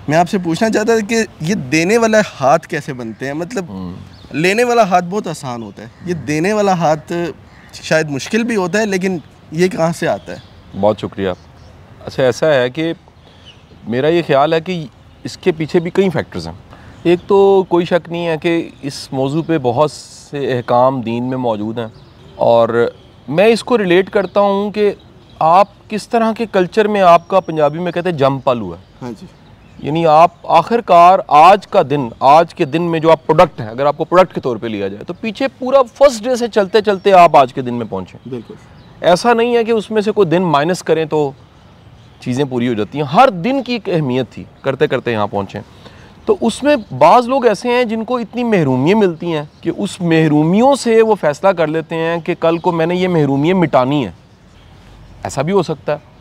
मैं आपसे पूछना चाहता था कि ये देने वाला हाथ कैसे बनते हैं, मतलब लेने वाला हाथ बहुत आसान होता है, ये देने वाला हाथ शायद मुश्किल भी होता है, लेकिन ये कहाँ से आता है? बहुत शुक्रिया। अच्छा, ऐसा है कि मेरा ये ख्याल है कि इसके पीछे भी कई फैक्टर्स हैं। एक तो कोई शक नहीं है कि इस मौजू पे बहुत से अहकाम दीन में मौजूद हैं, और मैं इसको रिलेट करता हूँ कि आप किस तरह के कल्चर में, आपका पंजाबी में कहते हैं जम पल हुआ है। हाँ जी। यानी आप आखिरकार आज के दिन में जो आप प्रोडक्ट हैं, अगर आपको प्रोडक्ट के तौर पे लिया जाए तो पीछे पूरा फर्स्ट डे से चलते चलते आप आज के दिन में पहुँचे। बिल्कुल। ऐसा नहीं है कि उसमें से कोई दिन माइनस करें तो चीज़ें पूरी हो जाती हैं। हर दिन की एक अहमियत थी, करते करते यहाँ पहुँचे। तो उसमें बाज़ लोग ऐसे हैं जिनको इतनी महरूमियाँ मिलती हैं कि उस महरूमियों से वो फ़ैसला कर लेते हैं कि कल को मैंने ये महरूमियाँ मिटानी है। ऐसा भी हो सकता है।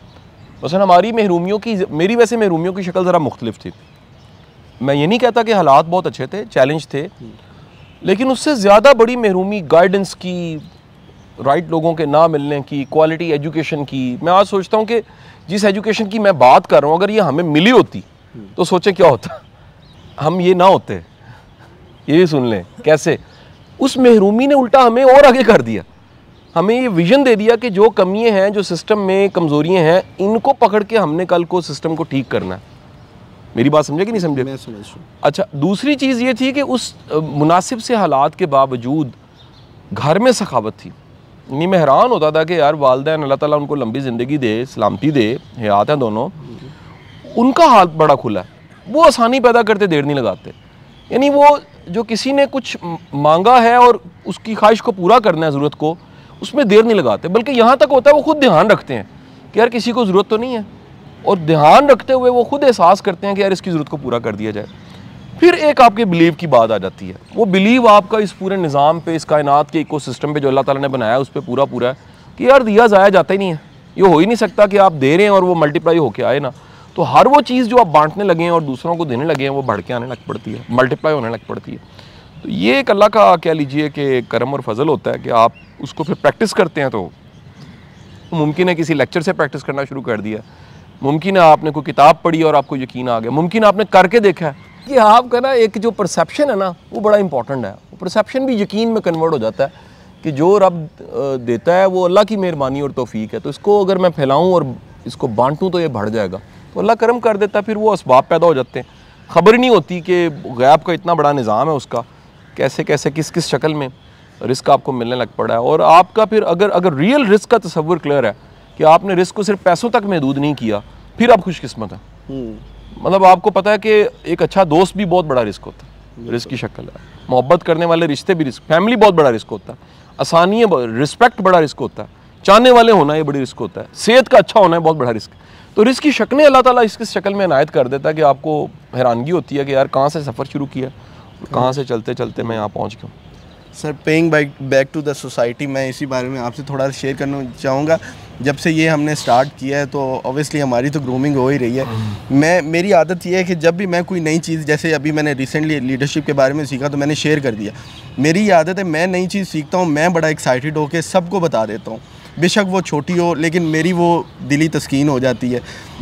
वैसे हमारी महरूमियों की, मेरी वैसे महरूमियों की शक्ल ज़रा मुख्तलिफ थी। मैं ये नहीं कहता कि हालात बहुत अच्छे थे, चैलेंज थे, लेकिन उससे ज़्यादा बड़ी महरूमी गाइडेंस की, राइट लोगों के ना मिलने की, क्वालिटी एजुकेशन की। मैं आज सोचता हूँ कि जिस एजुकेशन की मैं बात कर रहा हूँ, अगर ये हमें मिली होती तो सोचें क्या होता, हम ये ना होते। ये भी सुन लें कैसे उस महरूमी ने उल्टा हमें और आगे कर दिया। हमें ये विजन दे दिया कि जो कमियां हैं, जो सिस्टम में कमज़ोरियां हैं, इनको पकड़ के हमने कल को सिस्टम को ठीक करना है। मेरी बात समझे कि नहीं समझे? मैं समझ रहा हूँ। अच्छा, दूसरी चीज़ ये थी कि उस मुनासिब से हालात के बावजूद घर में सखावत थी। नहीं, मैं हैरान होता था कि यार वालिदैन, अल्लाह ताला उनको लंबी ज़िंदगी दे, सलामती दे, हयात हैं दोनों, उनका हाथ बड़ा खुला है। वो आसानी पैदा करते देर नहीं लगाते। यानी वो जो किसी ने कुछ मांगा है और उसकी ख्वाहिश को पूरा करना है, ज़रूरत को, उसमें देर नहीं लगाते। बल्कि यहाँ तक होता है वो खुद ध्यान रखते हैं कि यार किसी को ज़रूरत तो नहीं है, और ध्यान रखते हुए वो खुद एहसास करते हैं कि यार इसकी ज़रूरत को पूरा कर दिया जाए। फिर एक आपके बिलीव की बात आ जाती है। वो बिलीव आपका इस पूरे निज़ाम पे, इस कायनात के इकोसिस्टम पे जो अल्लाह ताला ने बनाया है, उस पर पूरा है कि यार दिया ज़ाया जाता ही नहीं है। ये हो ही नहीं सकता कि आप दे रहे हैं और वो मल्टीप्लाई होके आए ना। तो हर वो चीज़ जो आप बांटने लगे हैं और दूसरों को देने लगे हैं, वो बढ़ के आने लग पड़ती है, मल्टीप्लाई होने लग पड़ती है। तो ये एक अल्लाह का, कह लीजिए कि करम और फजल होता है कि आप उसको फिर प्रैक्टिस करते हैं। तो मुमकिन है किसी लेक्चर से प्रैक्टिस करना शुरू कर दिया, मुमकिन है आपने कोई किताब पढ़ी और आपको यकीन आ गया, मुमकिन है आपने करके देखा है। कि आपका ना एक जो परसेप्शन है ना, वो बड़ा इंपॉर्टेंट है। वो परसेप्शन भी यकीन में कन्वर्ट हो जाता है कि जो रब देता है वो अल्लाह की मेहरबानी और तौफीक है। तो इसको अगर मैं फैलाऊँ और इसको बांटूँ तो ये बढ़ जाएगा, तो अल्लाह करम कर देता है। फिर वो असबाब पैदा हो जाते हैं। ख़बर ही नहीं होती कि गैब का इतना बड़ा निज़ाम है, उसका कैसे कैसे किस किस शक्ल में रिस्क आपको मिलने लग पड़ा है। और आपका फिर अगर रियल रिस्क का तसव्वुर क्लियर है कि आपने रिस्क को सिर्फ पैसों तक महदूद नहीं किया, फिर आप खुशकिस्मत हैं। मतलब आपको पता है कि एक अच्छा दोस्त भी बहुत बड़ा रिस्क होता है, रिस्क की शक्ल है। मोहब्बत करने वाले रिश्ते भी रिस्क, फैमिली बहुत बड़ा रिस्क होता है, आसानी, रिस्पेक्ट बड़ा रिस्क होता है, चाहने वाले होना ये बड़ी रिस्क होता है, सेहत का अच्छा होना है बहुत बड़ा रिस्क। तो रिस्क की शक्लें अल्लाह ताला इसकी शक्ल में इनायत कर देता है कि आपको हैरानगी होती है कि यार कहाँ से सफ़र शुरू किया, कहाँ से चलते चलते मैं यहाँ पहुँच गया। Sir, paying back to the society, मैं इसी बारे में आपसे थोड़ा शेयर करना चाहूँगा। जब से ये हमने स्टार्ट किया है तो ऑब्वियसली हमारी तो ग्रूमिंग हो ही रही है। मेरी आदत ये है कि जब भी मैं कोई नई चीज़, जैसे अभी मैंने रिसेंटली लीडरशिप के बारे में सीखा तो मैंने शेयर कर दिया। मेरी ये आदत है, मैं नई चीज़ सीखता हूँ, मैं बड़ा एक्साइटेड होकर सबको बता देता हूँ, बेशक वो छोटी हो, लेकिन मेरी वो दिली तस्कीन हो जाती है।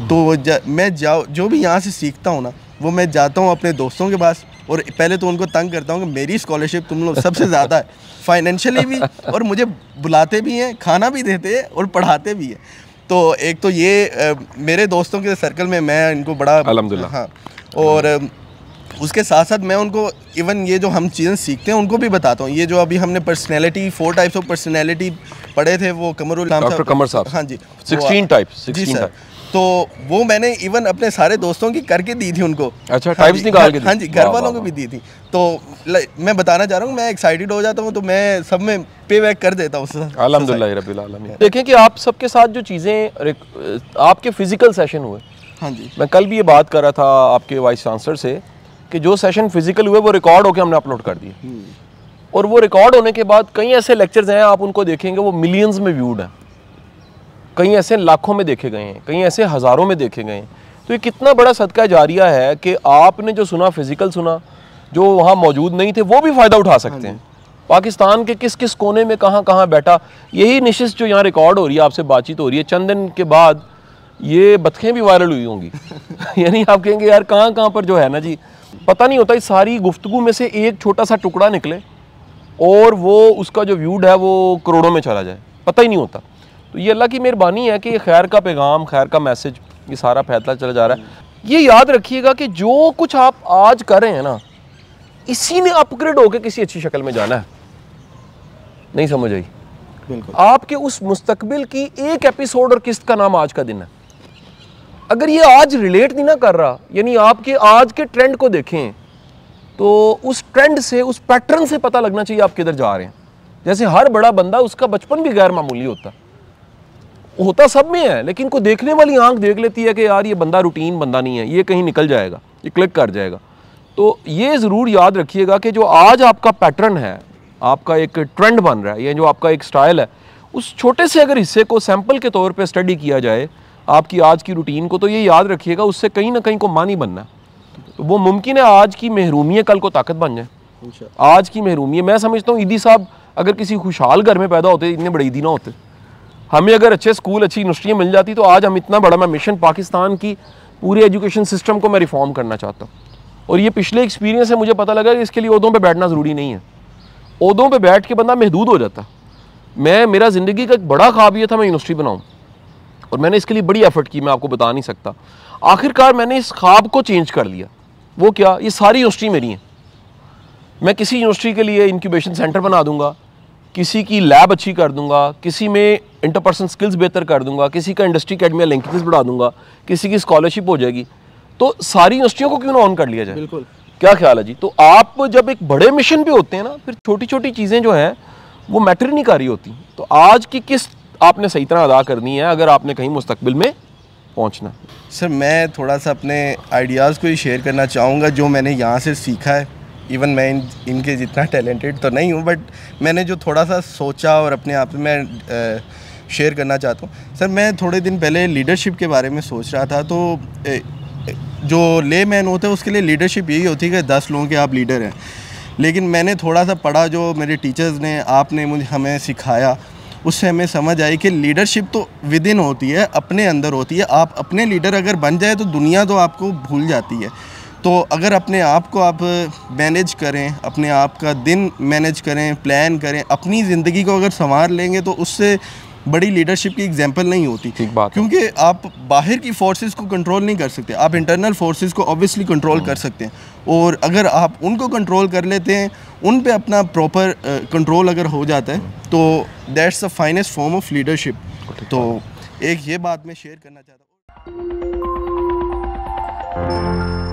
तो मैं जो भी यहाँ से सीखता हूँ ना, वो मैं जाता हूँ अपने दोस्तों के पास और पहले तो उनको तंग करता हूँ कि मेरी स्कॉलरशिप तुम लोग सबसे ज़्यादा है, फाइनेंशियली भी, और मुझे बुलाते भी हैं, खाना भी देते हैं और पढ़ाते भी हैं। तो एक तो ये मेरे दोस्तों के सर्कल में मैं इनको बड़ा अल्हम्दुलिल्लाह, हाँ, और उसके साथ साथ मैं उनको इवन ये जो हम चीज़ें सीखते हैं उनको भी बताता हूँ। ये जो अभी हमने पर्सनैलिटी, 4 टाइप्स ऑफ पर्सनैलिटी पढ़े थे, वो डॉक्टर कमर साहब, हाँ जी, 16 टाइप्स। जी सर। तो वो मैंने इवन अपने सारे दोस्तों की करके दी थी उनको। अच्छा, टाइप्स निकाल के दी? हाँ जी, घर वालों को भी दी थी। तो मैं बताना चाह रहा हूँ, मैं एक्साइटेड हो जाता हूँ तो मैं सब में पे बैक कर देता हूँ। अल्हम्दुलिल्लाह रब्बिल आलमीन। देखें कि आप सबके साथ जो चीज़ें, आपके फिजिकल सेशन हुए, हाँ जी, मैं कल भी ये बात कर रहा था आपके वाइस चांसलर से कि जो सेशन फिजिकल हुए वो रिकॉर्ड होकर हमने अपलोड कर दिए, और वो रिकॉर्ड होने के बाद कई ऐसे लेक्चर्स हैं, आप उनको देखेंगे वो मिलियंस में व्यूड हैं, कई ऐसे लाखों में देखे गए हैं, कई ऐसे हज़ारों में देखे गए हैं। तो ये कितना बड़ा सदका जारिया है कि आपने जो सुना, फिजिकल सुना, जो वहाँ मौजूद नहीं थे वो भी फ़ायदा उठा सकते हैं। पाकिस्तान के किस किस कोने में कहाँ कहाँ बैठा, यही नशिस्त जो यहाँ रिकॉर्ड हो रही है, आपसे बातचीत हो रही है, चंद दिन के बाद ये बतखें भी वायरल हुई होंगी। यानी आप कहेंगे यार कहाँ कहाँ पर जो है ना जी, पता नहीं होता इस सारी गुफ्तगू में से एक छोटा सा टुकड़ा निकले और वो उसका जो व्यूड है वो करोड़ों में चला जाए, पता ही नहीं होता। तो ये अल्लाह की मेहरबानी है कि खैर का पैगाम, खैर का मैसेज ये सारा फैलता चला जा रहा है। ये याद रखिएगा कि जो कुछ आप आज कर रहे हैं ना, इसी ने अपग्रेड होकर किसी अच्छी शक्ल में जाना है। नहीं समझ आई? बिल्कुल। आपके उस मुस्तकबिल की एक एपिसोड और किस्त का नाम आज का दिन है। अगर ये आज रिलेट नहीं ना कर रहा, यानी आपके आज के ट्रेंड को देखें तो उस ट्रेंड से, उस पैटर्न से पता लगना चाहिए आप किधर जा रहे हैं। जैसे हर बड़ा बंदा, उसका बचपन भी गैर मामूली होता सब में है, लेकिन कोई देखने वाली आंख देख लेती है कि यार ये बंदा रूटीन बंदा नहीं है, ये कहीं निकल जाएगा, ये क्लिक कर जाएगा। तो ये ज़रूर याद रखिएगा कि जो आज आपका पैटर्न है, आपका एक ट्रेंड बन रहा है, ये जो आपका एक स्टाइल है, उस छोटे से अगर हिस्से को सैंपल के तौर पे स्टडी किया जाए आपकी आज की रूटीन को, तो ये याद रखिएगा उससे कहीं ना कहीं को मानी बनना है। तो वो मुमकिन है आज की महरूमी कल को ताकत बन जाए। आज की महरूमी, मैं समझता हूँ ईदी साहब अगर किसी खुशहाल घर में पैदा होते, इतने बड़े ईदी ना होते। हमें अगर अच्छे स्कूल, अच्छी यूनिवर्सिटियाँ मिल जाती तो आज हम इतना बड़ा, मैं मिशन पाकिस्तान की पूरे एजुकेशन सिस्टम को मैं रिफॉर्म करना चाहता हूँ। और ये पिछले एक्सपीरियंस से मुझे पता लगा कि इसके लिए ओहदों पे बैठना ज़रूरी नहीं है। ओहदों पे बैठ के बंदा महदूद हो जाता। मेरा ज़िंदगी का एक बड़ा ख्वाब ये था मैं यूनिवर्सिटी बनाऊँ, और मैंने इसके लिए बड़ी एफर्ट की, मैं आपको बता नहीं सकता। आखिरकार मैंने इस ख्वाब को चेंज कर लिया। वो क्या? ये सारी यूनिवर्सिटी मेरी हैं। मैं किसी यूनिवर्सिटी के लिए इंक्यूबेशन सेंटर बना दूंगा, किसी की लैब अच्छी कर दूंगा, किसी में इंटरपर्सनल स्किल्स बेहतर कर दूंगा, किसी का इंडस्ट्री अकेडमी लिंकेजेस बढ़ा दूंगा, किसी की स्कॉलरशिप हो जाएगी। तो सारी यूनिवर्सिटियों को क्यों ना ऑन कर लिया जाए? बिल्कुल। क्या ख्याल है जी? तो आप जब एक बड़े मिशन पे होते हैं ना, फिर छोटी छोटी चीज़ें जो हैं वो मैटर नहीं कर रही होती। तो आज की किस्त आपने सही तरह अदा करनी है अगर आपने कहीं मुस्तकबिल में पहुंचना। सर मैं थोड़ा सा अपने आइडियाज़ को ही शेयर करना चाहूँगा जो मैंने यहाँ से सीखा है। इवन मैं इनके जितना टैलेंटेड तो नहीं हूँ, बट मैंने जो थोड़ा सा सोचा और अपने आप में शेयर करना चाहता हूँ। सर मैं थोड़े दिन पहले लीडरशिप के बारे में सोच रहा था। तो जो ले मैन होता है उसके लिए लीडरशिप यही होती है कि 10 लोगों के आप लीडर हैं। लेकिन मैंने थोड़ा सा पढ़ा, जो मेरे टीचर्स ने, आपने मुझे हमें सिखाया, उससे हमें समझ आई कि लीडरशिप तो विद इन होती है, अपने अंदर होती है। आप अपने लीडर अगर बन जाए तो दुनिया तो आपको भूल जाती है। तो अगर अपने आप को आप मैनेज करें, अपने आप का दिन मैनेज करें, प्लान करें, अपनी ज़िंदगी को अगर संवार लेंगे तो उससे बड़ी लीडरशिप की एग्जांपल नहीं होती। ठीक बात है। क्योंकि आप बाहर की फोर्सेस को कंट्रोल नहीं कर सकते, आप इंटरनल फोर्सेस को ऑब्वियसली कंट्रोल कर सकते हैं। और अगर आप उनको कंट्रोल कर लेते हैं, उन पे अपना प्रॉपर कंट्रोल अगर हो जाता है, तो that's the finest form of leadership. तो एक ये बात मैं शेयर करना चाहता हूँ।